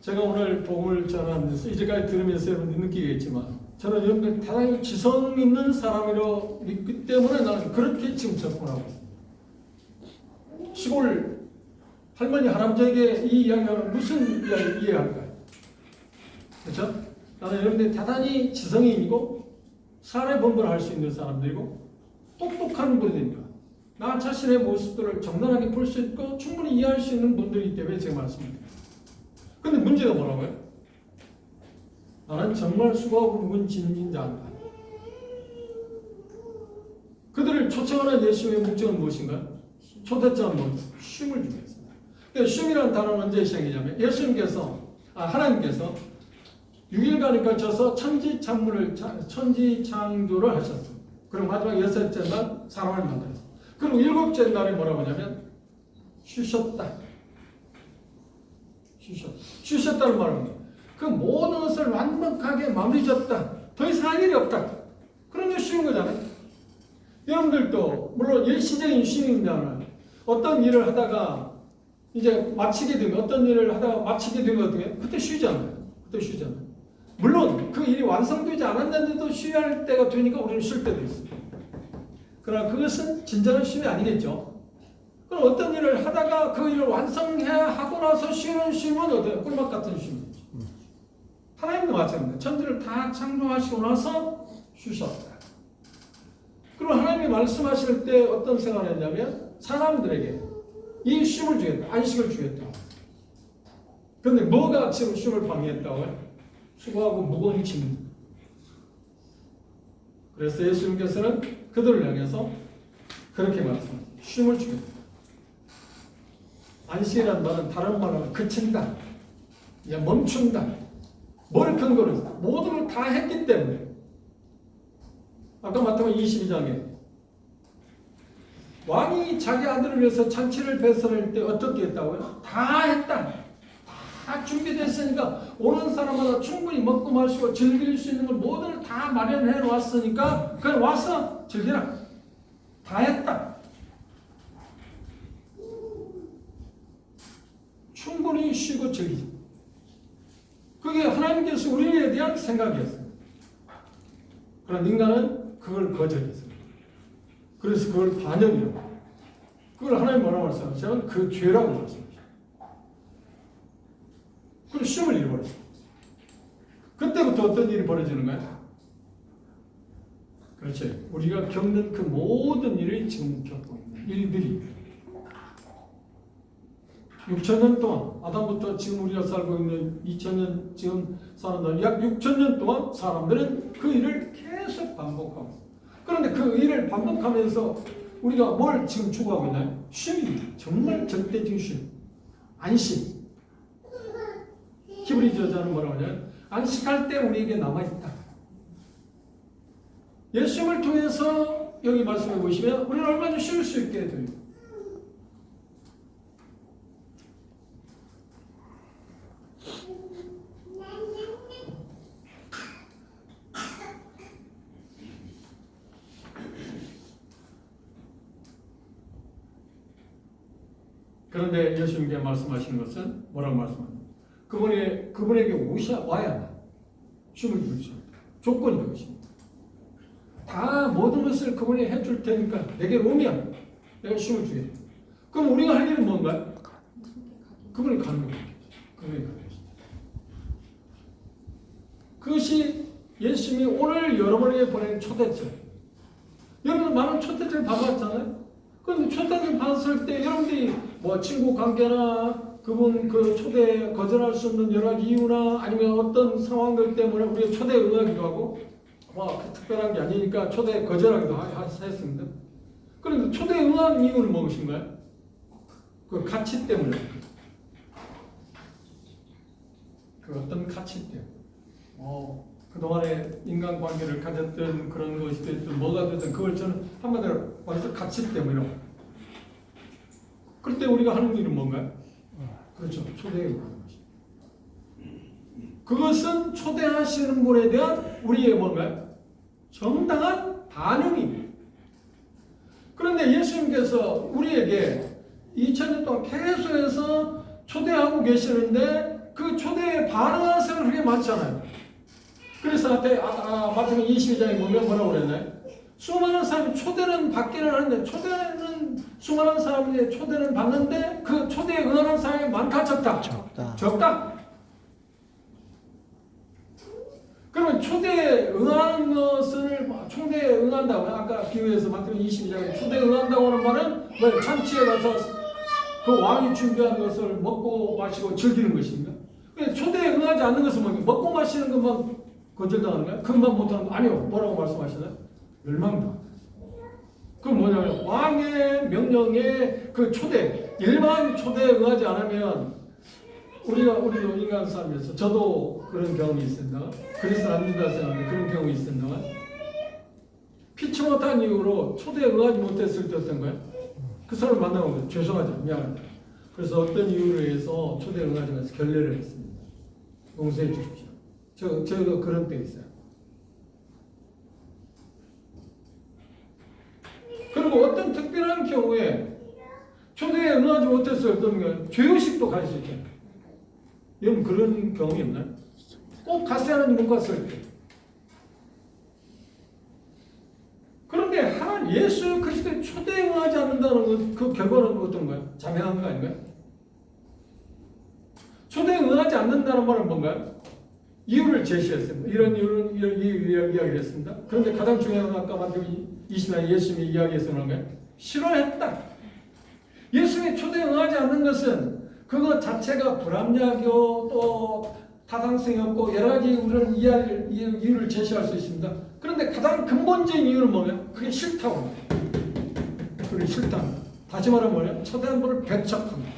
제가 오늘 복음을 전하면서 이제까지 들으면서 여러분들이 느끼겠지만 저는 여러분들 대단히 지성 있는 사람이라고 믿기 때문에 나는 그렇게 지금 접근하고 있습니다. 시골 할머니 할아버지에게 이 이야기를 무슨 이해할까요? 그렇죠? 나는 여러분들이 대단히 지성이 있고 사례 본분을 할 수 있는 사람들이고 똑똑한 분들입니다. 나 자신의 모습들을 정당하게 볼 수 있고 충분히 이해할 수 있는 분들이기 때문에 제가 말씀드립니다. 근데 문제가 뭐라고요? 나는 정말 수고하고 무거운 짐진 자다. 그들을 초청하는 예수의 목적은 무엇인가요? 초대자는 뭐죠? 쉼을 주기 위해서입니다. 쉼이라는 단어는 언제 시작이냐면 하나님께서 6일간에 걸쳐서 천지창조를 하셨습니다. 그리고 마지막 여섯째 날 사람을 만들었어. 그리고 일곱째 날에 뭐라고 하냐면 쉬셨다. 쉬셨다는 말은 그 모든 것을 완벽하게 마무리 졌다. 더 이상 할 일이 없다. 그런 게 쉬운 거잖아요. 여러분들도 물론 일시적인 쉼이잖아요. 어떤 일을 하다가 이제 마치게 되면 어떤 일을 하다가 마치게 되면 어떻게? 그때 쉬잖아요. 물론 그 일이 완성되지 않았는데도 쉬어야 할 때가 되니까 우리는 쉴 때도 있어요. 그러나 그것은 진정한 쉼이 아니겠죠. 그럼 어떤 일을 하다가 그 일을 완성해야 하고 나서 쉬는 쉼은 어때요? 꿀맛 같은 쉼이죠. 하나님도 마찬가지입니다. 천지를 다 창조하시고 나서 쉬셨다. 그리고 하나님이 말씀하실 때 어떤 생각을 했냐면 사람들에게 이 쉼을 주겠다. 안식을 주겠다. 그런데 뭐가 지금 쉼을 방해했다고요? 수고하고 무거운 짐. 그래서 예수님께서는 그들을 향해서 그렇게 말씀합니다. 쉼을 주겠다. 안식이라는 말은 다른 말로 그친다. 멈춘다. 뭘 근거로 해서? 모든 걸 다 했기 때문에. 아까 마태복음 22장에 왕이 자기 아들을 위해서 잔치를 배설할 때 어떻게 했다고요? 다 했다. 다 준비됐으니까 오는 사람마다 충분히 먹고 마시고 즐길 수 있는 걸 모든 걸 다 마련해 놓았으니까 그냥 와서 즐기라. 다 했다. 충분히 쉬고 즐기자. 그게 하나님께서 우리에 대한 생각이었어요. 그러나 인간은 그걸 거절했어요. 그래서 그걸 반역이라고. 그걸 하나님 뭐라고 말씀하세요? 저는 그 죄라고 말씀하세요. 그리고 쉼을 잃어버렸어요. 그때부터 어떤 일이 벌어지는 거예요? 그렇지. 우리가 겪는 그 모든 일을 지금 겪고 있는 일들이 6,000년 동안 아담부터 지금 우리가 살고 있는 2,000년 지금 사는 날 약 6,000년 동안 사람들은 그 일을 계속 반복하고 있어요. 그런데 그 일을 반복하면서 우리가 뭘 지금 추구하고 있나요? 쉼입니다. 정말 절대적인 쉼. 안식. 히브리 저자는 뭐라고 하냐면 안식할 때 우리에게 남아있다. 예수님을 통해서 여기 말씀해 보시면 우리는 얼마나 쉴 수 있게 됩니다. 그런데 예수님께 말씀하시는 것은 뭐라고 말씀합니까? 그분에게 와야만 춤을 부르죠. 조건이 그것입니다. 다 모든 것을 그분이 해줄 테니까 내게 오면 내가 춤을 주겠다. 그럼 우리가 할 일은 뭔가요? 그분이 가는 겁니다. 그분이 가는 것입니다. 그것이 예수님이 오늘 여러분에게 보낸 초대절. 여러분 많은 초대절 받았잖아요. 그런데 초대절 받았을 때 여러분들이 뭐 친구 관계나 그분 그 초대 거절할 수 없는 여러 가지 이유나 아니면 어떤 상황들 때문에 우리가 초대에 응하기도 하고 그 특별한 게 아니니까 초대 거절하기도 했습니다. 그런데 초대에 응한 이유는 무엇인가요? 그 가치 때문에. 그 어떤 가치 때문에. 그동안에 인간관계를 가졌던 그런 것이 됐든 뭐가 됐든 그걸 저는 한마디로 말해서 가치 때문이라고. 그럴 때 우리가 하는 일은 뭔가요? 그렇죠. 초대에 응하는 것입니다. 그것은 초대하시는 분에 대한 우리의 뭔가요? 정당한 반응입니다. 그런데 예수님께서 우리에게 2000년 동안 계속해서 초대하고 계시는데 그 초대에 반응하는 사람이 그렇게 많잖아요. 그래서 마태복음 22장에 보면 뭐라고 그랬나요? 수많은 사람이 초대는 받기는 하는데 초대는 수많은 사람이 초대는 받는데 그 초대에 응하는 사람이 많다 적다? 적다. 그러면 초대에 응하는 것을 초대에 응한다고요? 아까 기회에서 마태복음 22장에 초대에 응한다고 하는 말은 뭐 잔치에 가서 그 왕이 준비한 것을 먹고 마시고 즐기는 것입니다. 초대에 응하지 않는 것은 뭐예요? 먹고 마시는 것만 거절당하는 거야? 그것만 못하는 거 아니요. 뭐라고 말씀하시나요? 멸망다. 그건 뭐냐면 왕의 명령에 그 초대 일반 초대에 응하지 않으면 우리도 인간 삶에서 저도 그런 경험이 있습니다. 그래서 안 된다 생각하는데 그런 경험이 있습니다. 피치 못한 이유로 초대에 응하지 못했을 때 어떤 거야? 그 사람을 만나고 죄송하다, 미안하다. 그래서 어떤 이유로 해서 초대에 응하지 않아서 결례를 했습니다. 용서해 주십시오. 저희도 그런 때 있어요. 그리고 어떤 특별한 경우에 초대에 응하지 못했을 어떤 거 죄의식도 가질 수 있잖아요. 여러분 그런 경험이 없나요? 꼭 갔어야 하는데 못 갔을 때. 그런데 하나님 예수 그리스도의 초대에 응하지 않는다는 그 결과는 어떤 거예요? 자명한 거 아닌가요? 초대에 응하지 않는다는 말은 뭔가요? 이유를 제시했습니다. 이런 이유를 이야기를 했습니다. 그런데 가장 중요한 건 아까 마태복음 20장 예수님이 이야기해서는 거예요. 싫어했다. 예수님의 초대에 응하지 않는 것은 그것 자체가 불합리하고 또 타당성이 없고 여러 가지 우리는 이유를 제시할 수 있습니다. 그런데 가장 근본적인 이유는 뭐예요? 그게 싫다고 합니다. 그게 싫다. 다시 말하면 뭐예요? 초대한 분을 배척합니다.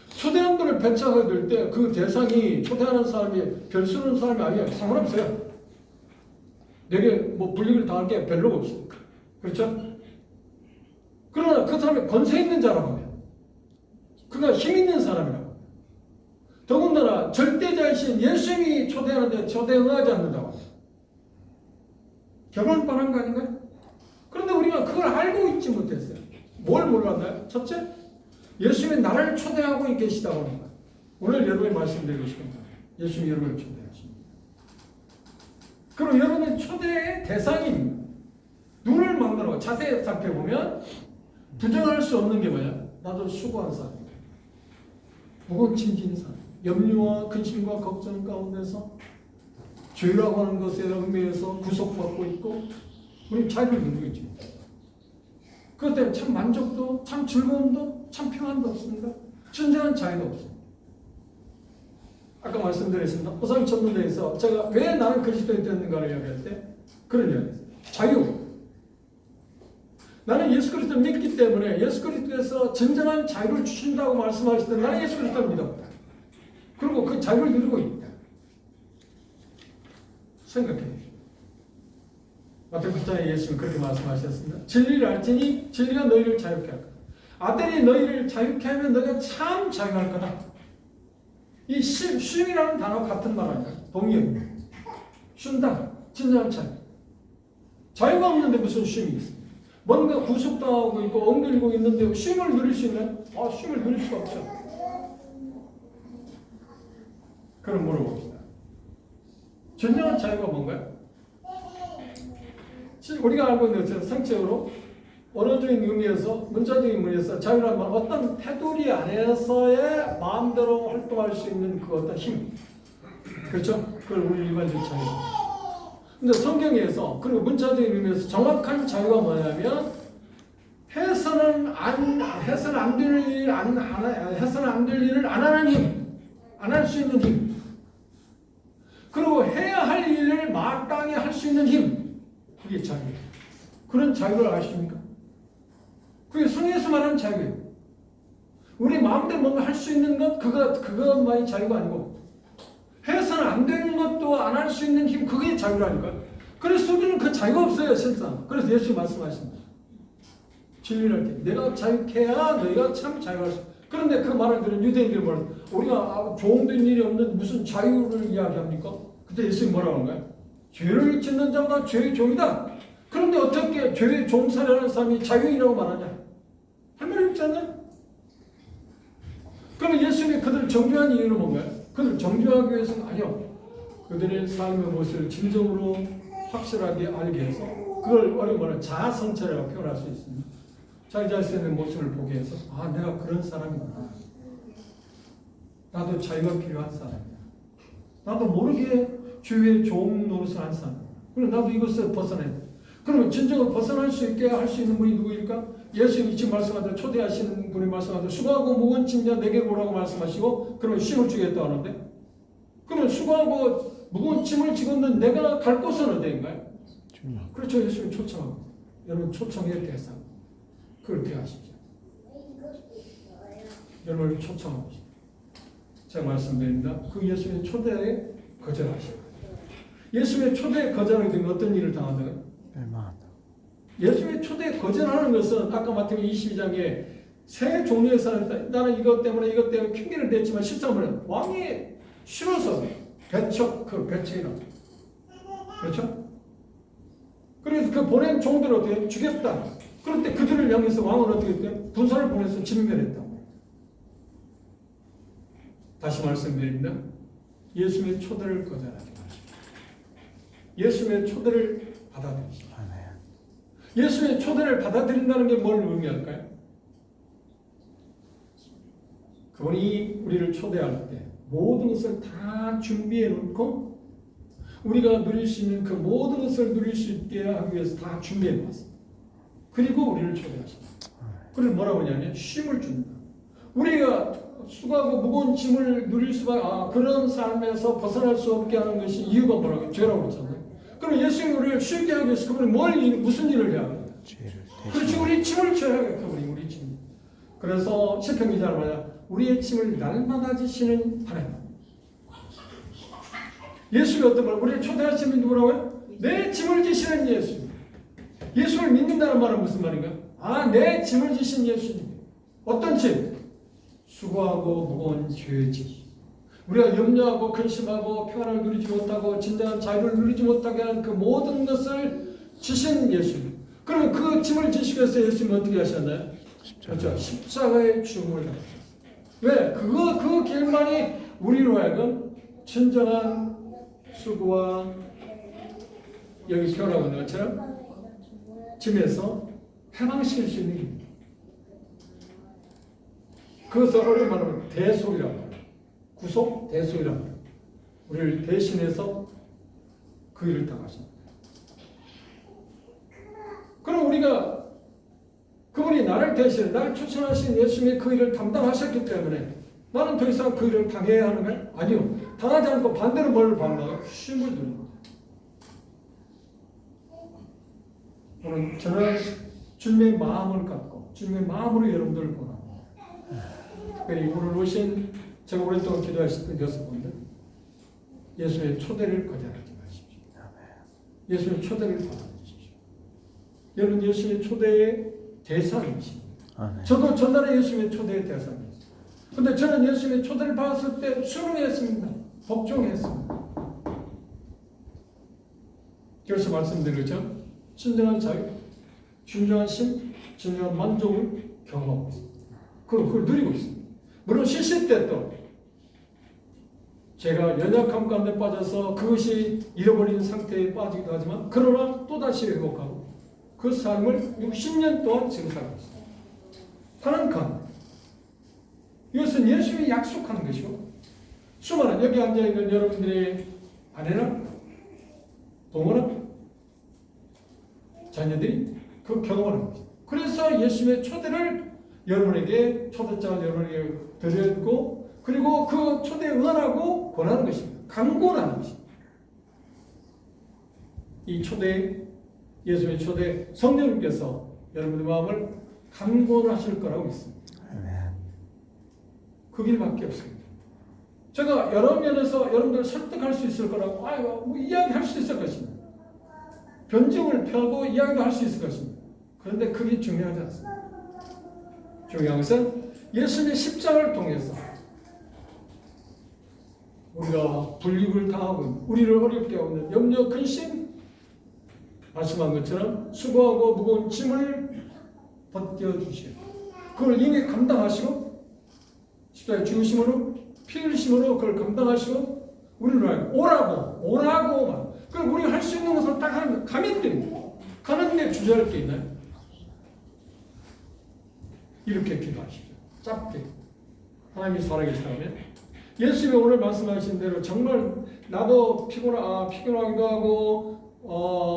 초대한 분을 배척하게 될 때 그 대상이 초대하는 사람이 별 쓰는 사람이 아니에요. 상관없어요. 내게 뭐 불이익을 당할 게 별로 없어요. 그렇죠? 그러나 그 사람이 권세 있는 자라고 하면 그가 힘 있는 사람이라고. 더군다나 절대자이신 예수님이 초대하는데 초대에 응하지 않는다고. 결혼 뻔한 거 아닌가요? 그런데 우리가 그걸 알고 있지 못했어요. 뭘 몰랐나요? 첫째, 예수님이 나를 초대하고 계시다고 하는 거예요. 오늘 여러분이 말씀드리고 싶은 거예요. 예수님이 여러분을 초대하십니다. 그럼 여러분은 초대의 대상입니다. 눈을 막느라고 자세히 살펴보면 부정할 수 없는 게 뭐야? 나도 수고한 사람이다. 무겁짐진 사람. 염려와 근심과 걱정 가운데서 죄라고 하는 것에 얽매여서 구속받고 있고 우리 자유를 누리고 있죠. 그것 때문에 참 만족도, 참 즐거움도, 참 평안도 없습니다. 진정한 자유도 없습니다. 아까 말씀드렸습니다. 호상 천문대에서 제가 왜 나는 그리스도인이 되는가를 이야기할 때 그런 이야기했어요. 자유. 나는 예수 그리스도를 믿기 때문에 예수 그리스도에서 진정한 자유를 주신다고 말씀하실 때 나는 예수 그리스도를 믿었다. 그리고 그 자유를 누리고 있다. 생각해 보십시오. 마태복음 9장에 예수님은 그렇게 말씀하셨습니다. 진리를 알지니 진리가 너희를 자유케 할 거다. 아들이 너희를 자유케 하면 너희가 참 자유할 거다. 이 쉼이라는 단어 같은 말 아니야. 동의어. 쉰다. 진정한 자유. 자유가 없는데 무슨 쉼이 있어? 뭔가 구속당하고 있고 엉들리고 있는데 쉼을 누릴 수 있나요? 쉼을 누릴 수가 없죠. 그럼 물어봅시다. 진정한 자유가 뭔가요? 우리가 알고 있는 것처럼 성적으로 언어적인 의미에서 문자적인 의미에서 자유란 말은 어떤 테두리 안에서의 마음대로 활동할 수 있는 그 어떤 힘. 그렇죠? 그걸 우리 일반적인 자유. 근데 성경에서 그리고 문자적인 의미에서 정확한 자유가 뭐냐면 해서는 안 될 일을 안 하는 힘, 안 할 수 있는 힘. 그리고 해야 할 일을 마땅히 할 수 있는 힘. 그게 자유예요. 그런 자유를 아십니까? 그게 성경에서 말하는 자유예요. 우리 마음대로 뭔가 할 수 있는 것, 그것만이 자유가 아니고 해서는 안 되는 것도 안 할 수 있는 힘, 그게 자유라니까. 그래서 우리는 그 자유가 없어요, 실상. 그래서 예수님이 말씀하십니다. 진리를 할 때 내가 자유케 해야 너희가 참 자유할 수 있다. 그런데 그 말을 들은 유대인들이 뭐라 우리가 종된 일이 없는 무슨 자유를 이야기합니까? 그때 예수님이 뭐라고 하는 거야? 죄를 짓는 자보다 죄의 종이다. 그런데 어떻게 죄의 종살이라는 사람이 자유인이라고 말하냐? 할 말이 없잖아요. 그러면 예수님이 그들을 정죄한 이유는 뭔가요? 그들을 정죄하기 위해서는 아니요. 그들의 삶의 모습을 진정으로 확실하게 알게 해서 그걸 어려운 자아성찰이라고 표현할 수 있습니다. 자기 자신의 모습을 보게 해서 내가 그런 사람이구나. 나도 자유가 필요한 사람이야. 나도 모르게 죄의 종 노릇을 한 사람이야. 그럼 나도 이것을 벗어내야 돼. 그러면 진정으로 벗어날 수 있게 할 수 있는 분이 누구일까? 예수님이 지금 말씀하신 초대하시는 분이 말씀하신 수고하고 무거운 짐자 내게 오라고 말씀하시고 그러면 쉼을 주겠다 하는데 그러면 수고하고 무거운 짐을 지고 있는 내가 갈 곳은 어디인가요? 그렇죠. 예수님이 초청합니다. 여러분 초청의 대상 그걸 대하십시오. 여러분을 초청합니다. 제가 말씀드립니다. 그 예수님의 초대에 거절하십니다. 예수님의 초대에 거절하게 되면 어떤 일을 당한다고요? 예수의 초대에 거절하는 것은 아까 마태복음 22장에 세 종류의 사람이 나는 이것 때문에 핑계를 댔지만 13번은 왕이 싫어서 배척이라. 그렇죠? 그래서 그 보낸 종들을 어떻게 죽였다. 그런데 그들을 향해서 왕은 어떻게 했대요? 군사를 보내서 진멸했다. 다시 말씀드립니다. 예수님의 초대를 거절하지 마십시오. 예수님의 초대를 받아들이십시오. 예수님의 초대를 받아들인다는 게 뭘 의미할까요? 그분이 우리를 초대할 때 모든 것을 다 준비해 놓고 우리가 누릴 수 있는 그 모든 것을 누릴 수 있게 하기 위해서 다 준비해 놓았습니다. 그리고 우리를 초대하십니다. 그리고 뭐라고 하냐면 쉼을 줍니다. 우리가 수고하고 무거운 짐을 누릴 수밖에 그런 삶에서 벗어날 수 없게 하는 것이 이유가 뭐라고? 죄라고 그랬잖아요. 그럼 예수님이 우리를 쉽게 하기 위해서 그분이 무슨 일을 해야 합니까? 그렇지, 우리 짐을 져야겠다. 우리 짐. 그래서 시편 기자는 뭐냐? 우리의 짐을 날마다 지시는 하나님. 예수가 어떤 말? 우리를 초대하시는 누구라고요? 내 짐을 지시는 예수. 예수를 믿는다는 말은 무슨 말인가? 내 짐을 지신 예수님. 어떤 짐? 수고하고 무거운 죄의 짐. 우리가 염려하고 근심하고 평안을 누리지 못하고 진정한 자유를 누리지 못하게 하는 그 모든 것을 지신 예수님. 그러면 그 짐을 지시기 위해서 예수님은 어떻게 하셨나요? 그렇죠. 십자가의 죽음을 당하셨어요. 왜? 그 길만이 우리로 하여금 진정한 수고와 여기 표현하고 있는 것처럼 짐에서 해방시킬 수 있는 길입니다. 그것을 어려운 말로 대속이라고 합니다. 구속 대속이라고 합니다. 우리를 대신해서 그 일을 당하십니다. 그럼 우리가 그분이 나를 대신해 나를 추천하신 예수님이 그 일을 담당하셨기 때문에 나는 더 이상 그 일을 당해야 하는 거예요? 아니요. 당하지 않고 반대로 뭘 받나요? 쉼을 누리는 거예요. 오늘 저는 주님의 마음을 갖고 주님의 마음으로 여러분들을 보랍니다. 특별히 오늘 오신 제가 오랫동안 기도하셨던 여러분들 예수의 초대를 거절하지 마십시오. 예수의 초대를 받아주십시오. 여러분 예수의 초대의 대상이십니다. 저도 전날에 예수님의 초대의 대상이었어요. 근데 저는 예수님의 초대를 받았을 때 순응했습니다. 복종했습니다. 그래서 말씀드리죠. 진정한 자유, 진정한 심, 진정한 만족을 경험하고 있습니다. 그걸 누리고 있습니다. 물론 실실 때 또 제가 연약함 가운데 빠져서 그것이 잃어버린 상태에 빠지기도 하지만 그러나 또다시 회복하고 그 삶을 60년 동안 지금 살고 있습니다. 하는 간 이것은 예수님이 약속하는 것이고 수많은 여기 앉아있는 여러분들의 아내나 동거나 자녀들이 그 경험을 하는 것입니다. 그래서 예수님의 초대를 여러분에게 초대장을 여러분에게 드렸고 그리고 그 초대에 응하라고 권하는 것입니다. 강권하는 것입니다. 이 초대 예수의 초대 성령님께서 여러분의 마음을 강권하실 거라고 믿습니다. 그 길밖에 없습니다. 제가 여러 면에서 여러분들을 설득할 수 있을 거라고 뭐 이야기할 수 있을 것입니다. 변증을 펴고 이야기도 할 수 있을 것입니다. 그런데 그게 중요하지 않습니다. 중요한 것은 예수님의 십자가를 통해서 우리가 불이익을 당하고 우리를 어렵게 하고 있는 염려, 근심 말씀한 것처럼 수고하고 무거운 짐을 벗겨주시고 그걸 이미 감당하시고 십자가의 죽으심으로 피 흘리심으로 그걸 감당하시고 우리를 오라고만 그럼 우리가 할 수 있는 것을 딱 하면 가면 됩니다. 가는데 주저할 게 있나요? 이렇게 기도하시죠. 짧게 하나님이 살아계시다면 예수님이 오늘 말씀하신 대로 정말 나도 피곤하기도 하고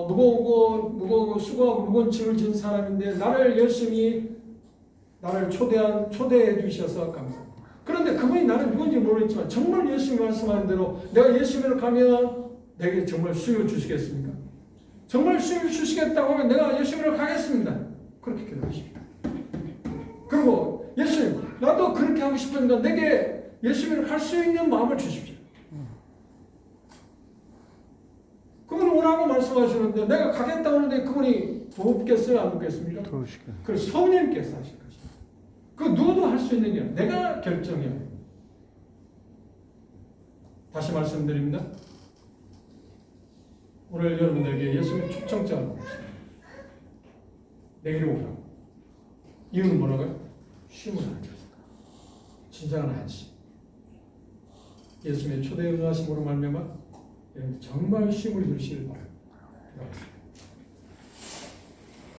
무거우고 수고하고 무거운 짐을 진 사람인데 나를 열심히 초대해 주셔서 감사합니다. 그런데 그분이 나를 누군지 모르겠지만 정말 예수님이 말씀하는 대로 내가 예수님을 가면 내게 정말 수요 주시겠습니까? 정말 수요 주시겠다고 하면 내가 예수님을 가겠습니다. 그렇게 기도하십시오. 그리고 예수님 나도 그렇게 하고 싶으니까 내게 예수님을 할 수 있는 마음을 주십시오. 그분은 오라고 말씀하시는데 내가 가겠다고 하는데 그분이 부부께서 안 붙겠습니까? 그 성령께서 하실 것이다. 그 누구도 할 수 있는 게 아니라 내가 결정해야 됩니다. 다시 말씀드립니다. 오늘 여러분들에게 예수님의 초청장을 보냈습니다. 내게로 오라고. 이유는 뭐라고요? 쉼을 하는 것이다. 진정한 안식. 예수님의 초대의 응하심으로 말미암아 정말 쉼을 주시길 바랍니다.